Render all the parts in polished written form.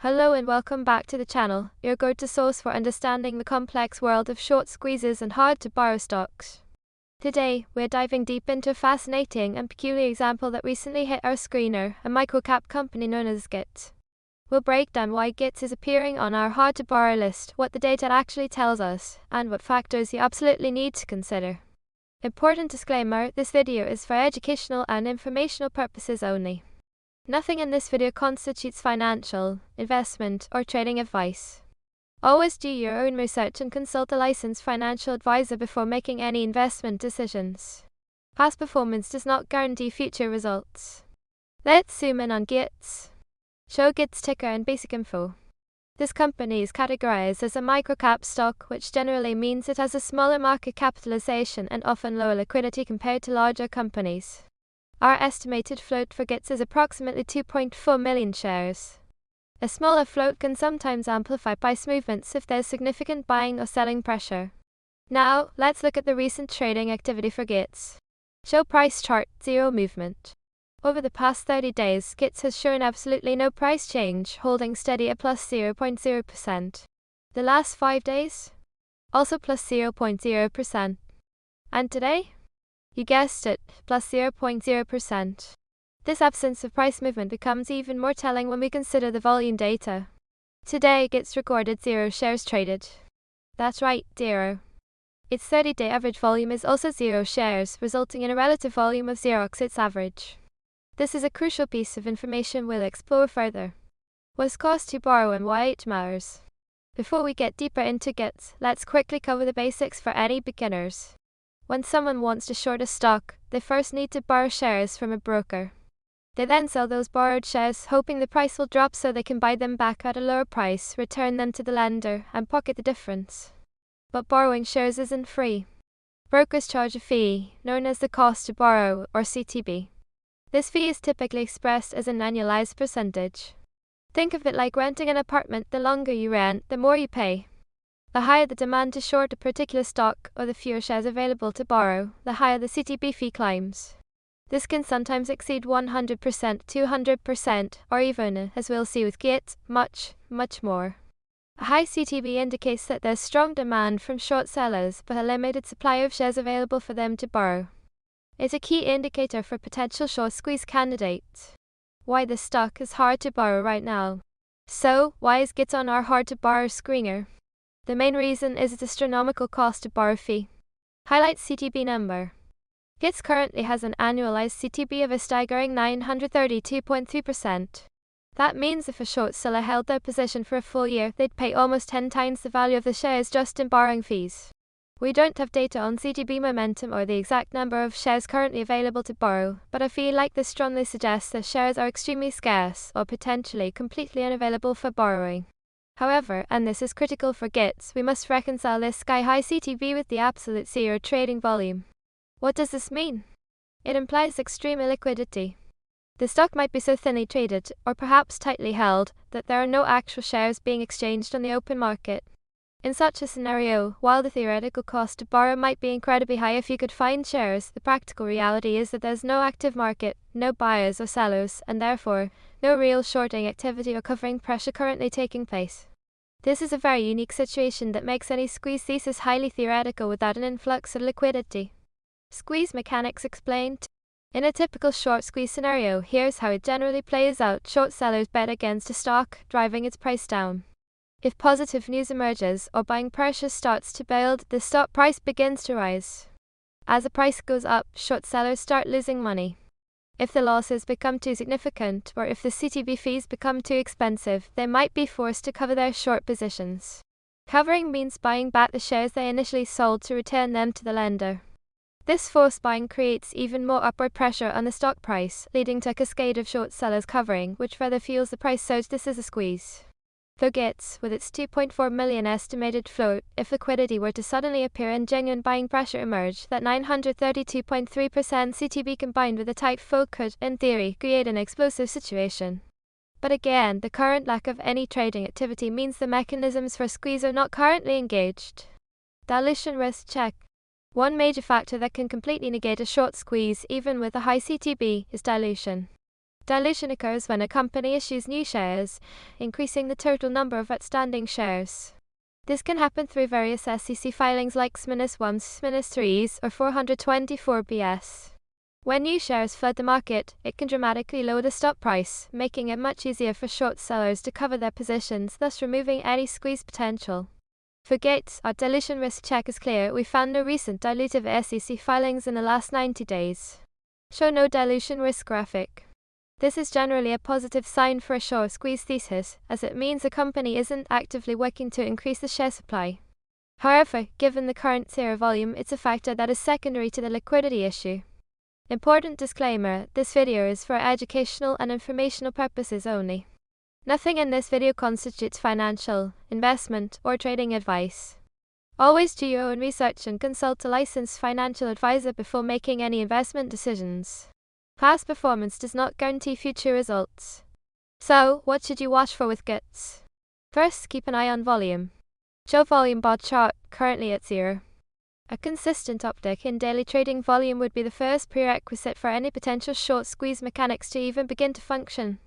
Hello and welcome back to the channel, your go-to source for understanding the complex world of short squeezes and hard-to-borrow stocks. Today, we're diving deep into a fascinating and peculiar example that recently hit our screener, a microcap company known as GITS. We'll break down why GITS is appearing on our hard-to-borrow list, what the data actually tells us, and what factors you absolutely need to consider. Important disclaimer, this video is for educational and informational purposes only. Nothing in this video constitutes financial, investment, or trading advice. Always do your own research and consult a licensed financial advisor before making any investment decisions. Past performance does not guarantee future results. Let's zoom in on GITS. Show GITS ticker and basic info. This company is categorized as a microcap stock, which generally means it has a smaller market capitalization and often lower liquidity compared to larger companies. Our estimated float for GITS is approximately 2.4 million shares. A smaller float can sometimes amplify price movements if there's significant buying or selling pressure. Now, let's look at the recent trading activity for GITS. Show price chart, zero movement. Over the past 30 days, GITS has shown absolutely no price change, holding steady at plus 0.0%. The last 5 days? Also plus 0.0%. And today? You guessed it, plus 0.0%. This absence of price movement becomes even more telling when we consider the volume data. Today, GITS recorded 0 shares traded. That's right, 0. Its 30-day average volume is also 0 shares, resulting in a relative volume of 0x its average. This is a crucial piece of information we'll explore further. What's cost to borrow and why it matters? Before we get deeper into GITS, let's quickly cover the basics for any beginners. When someone wants to short a stock, they first need to borrow shares from a broker. They then sell those borrowed shares, hoping the price will drop so they can buy them back at a lower price, return them to the lender, and pocket the difference. But borrowing shares isn't free. Brokers charge a fee, known as the cost to borrow, or CTB. This fee is typically expressed as an annualized percentage. Think of it like renting an apartment. The longer you rent, the more you pay. The higher the demand to short a particular stock, or the fewer shares available to borrow, the higher the CTB fee climbs. This can sometimes exceed 100%, 200%, or even, as we'll see with GITS, much more. A high CTB indicates that there's strong demand from short sellers, but a limited supply of shares available for them to borrow. It's a key indicator for potential short squeeze candidates. Why the stock is hard to borrow right now. So, why is GITS on our hard to borrow screener? The main reason is its astronomical cost to borrow fee. Highlight CTB number. GITS currently has an annualized CTB of a staggering 932.3%. That means if a short seller held their position for a full year, they'd pay almost 10 times the value of the shares just in borrowing fees. We don't have data on CTB momentum or the exact number of shares currently available to borrow, but I feel like this strongly suggests that shares are extremely scarce or potentially completely unavailable for borrowing. However, and this is critical for GITS, we must reconcile this sky-high CTB with the absolute zero trading volume. What does this mean? It implies extreme illiquidity. The stock might be so thinly traded, or perhaps tightly held, that there are no actual shares being exchanged on the open market. In such a scenario, while the theoretical cost to borrow might be incredibly high if you could find shares, the practical reality is that there's no active market, no buyers or sellers, and therefore, no real shorting activity or covering pressure currently taking place. This is a very unique situation that makes any squeeze thesis highly theoretical without an influx of liquidity. Squeeze mechanics explained. In a typical short squeeze scenario, here's how it generally plays out. Short sellers bet against a stock, driving its price down. If positive news emerges or buying pressure starts to build, the stock price begins to rise. As the price goes up, short sellers start losing money. If the losses become too significant, or if the CTB fees become too expensive, they might be forced to cover their short positions. Covering means buying back the shares they initially sold to return them to the lender. This forced buying creates even more upward pressure on the stock price, leading to a cascade of short sellers covering, which further fuels the price surge. This is a squeeze. For GITS, with its 2.4 million estimated float, if liquidity were to suddenly appear and genuine buying pressure emerge, that 932.3% CTB combined with a tight float could, in theory, create an explosive situation. But again, the current lack of any trading activity means the mechanisms for squeeze are not currently engaged. Dilution risk check. One major factor that can completely negate a short squeeze, even with a high CTB, is dilution. Dilution occurs when a company issues new shares, increasing the total number of outstanding shares. This can happen through various SEC filings like S-1s, S-3s, or 424-BS. When new shares flood the market, it can dramatically lower the stock price, making it much easier for short sellers to cover their positions, thus removing any squeeze potential. For GITS, our dilution risk check is clear. We found no recent dilutive SEC filings in the last 90 days. Show no dilution risk graphic. This is generally a positive sign for a short squeeze thesis, as it means a company isn't actively working to increase the share supply. However, given the current zero volume, it's a factor that is secondary to the liquidity issue. Important disclaimer, this video is for educational and informational purposes only. Nothing in this video constitutes financial, investment, or trading advice. Always do your own research and consult a licensed financial advisor before making any investment decisions. Past performance does not guarantee future results. So, what should you watch for with GITS? First, keep an eye on volume. Show volume bar chart, currently at 0. A consistent uptick in daily trading volume would be the first prerequisite for any potential short squeeze mechanics to even begin to function.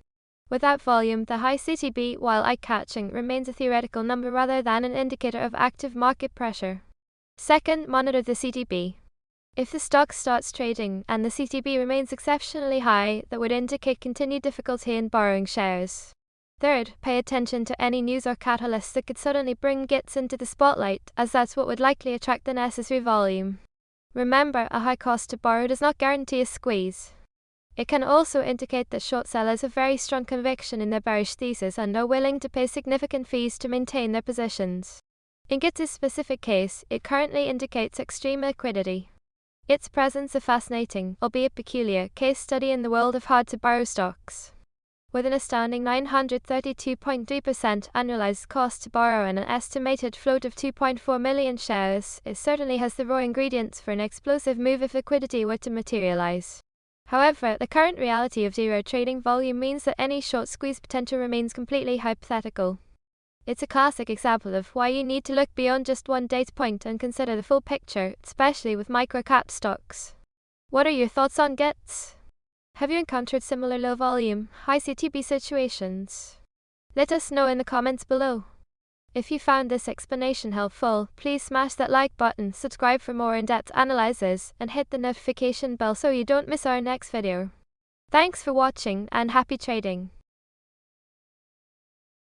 Without volume, the high CTB, while eye-catching, remains a theoretical number rather than an indicator of active market pressure. Second, monitor the CTB. If the stock starts trading and the CTB remains exceptionally high, that would indicate continued difficulty in borrowing shares. Third, pay attention to any news or catalysts that could suddenly bring GITS into the spotlight, as that's what would likely attract the necessary volume. Remember, a high cost to borrow does not guarantee a squeeze. It can also indicate that short sellers have very strong conviction in their bearish thesis and are willing to pay significant fees to maintain their positions. In GITS' specific case, it currently indicates extreme liquidity. Its presents a fascinating, albeit peculiar, case study in the world of hard-to-borrow stocks. With an astounding 932.3% annualized cost to borrow and an estimated float of 2.4 million shares, it certainly has the raw ingredients for an explosive move if liquidity were to materialize. However, the current reality of zero trading volume means that any short squeeze potential remains completely hypothetical. It's a classic example of why you need to look beyond just one data point and consider the full picture, especially with micro-cap stocks. What are your thoughts on GITS? Have you encountered similar low volume, high CTB situations? Let us know in the comments below. If you found this explanation helpful, please smash that like button, subscribe for more in-depth analyses, and hit the notification bell so you don't miss our next video. Thanks for watching and happy trading.